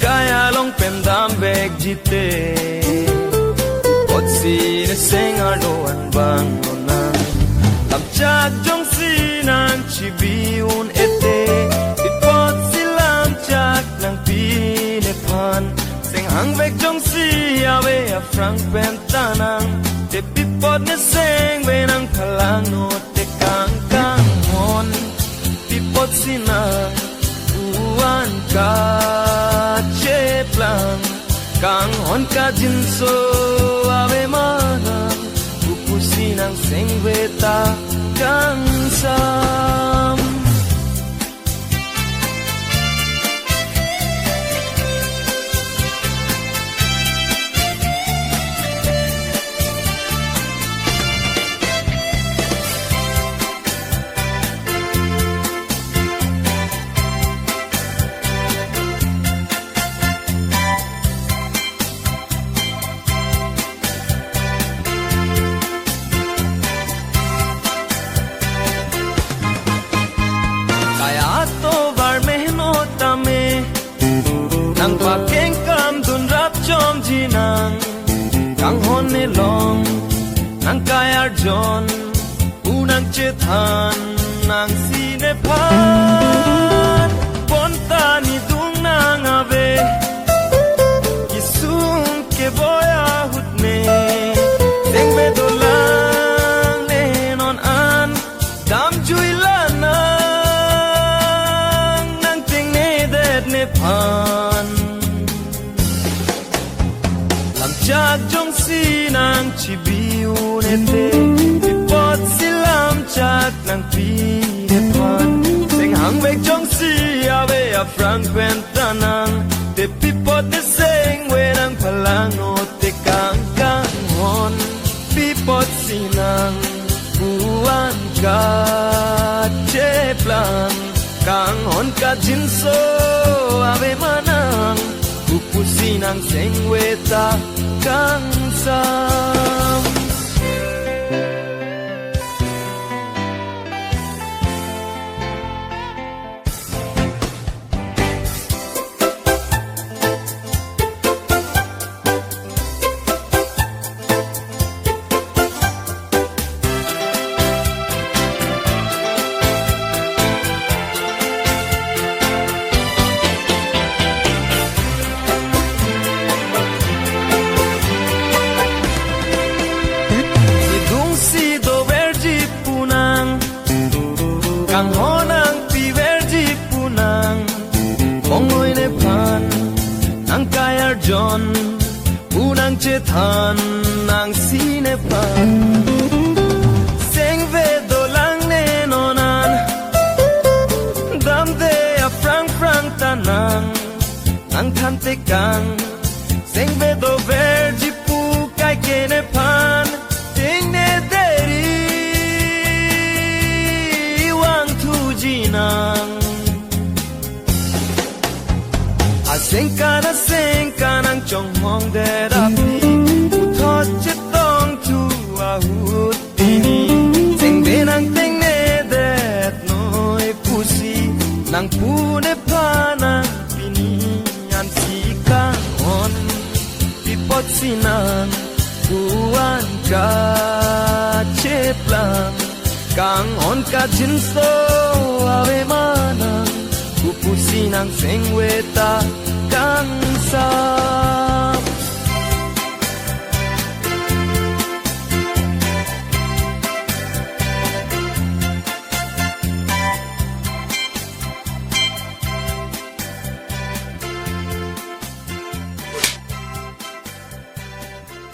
kaya long pem dam bek jite pot si ne seng alo an bang nang lam chak jong si nan chi bi un ete pot si lam chak nang pi ne pan seng hang bek jong si ave a frank pem tanang te pi pot ne seng be nang phalang no te kang kang mon pi pot si nang uan ka che plan kang hon ka jin so ave manang upusi nang seng veta kang sam nang pa keng kam dun rap chom ji nang kang hon ne long nang kayar jon unang che than nang si ne phan pon ta ni dung nang ave kisum ke boya hut ne seng be do lang ne non an dam jui la nang ting ne det ne phan chak jong si nang chi bi un ete pi pot si lam chak nang pi ne pan seng hang bek jong si ave a frank pen tanang te pi pot ne seng we nang phalang no te kang kang hon pi pot si nang uan ka che plan kang hon ka jin so ave manang upusi nang seng we ta kang sam kang honang pi verji punang bongoi ne phan nang kayar jon punang che than nang si ne phan seng ve do lang ne nonan dam de a frank frank tanang nang than te kang seng ve do verji pu kai ke ne phan ting ne deri a seng ka nang chong hong de da pi tho che tong tu a hut ti ni seng be nang teng ne de noi pu si nang pu ne pa nang pi ni an si ka on pi pot si nang uan ka che plan kang on ka jin so ave manang upusi nang seng we ta kang sa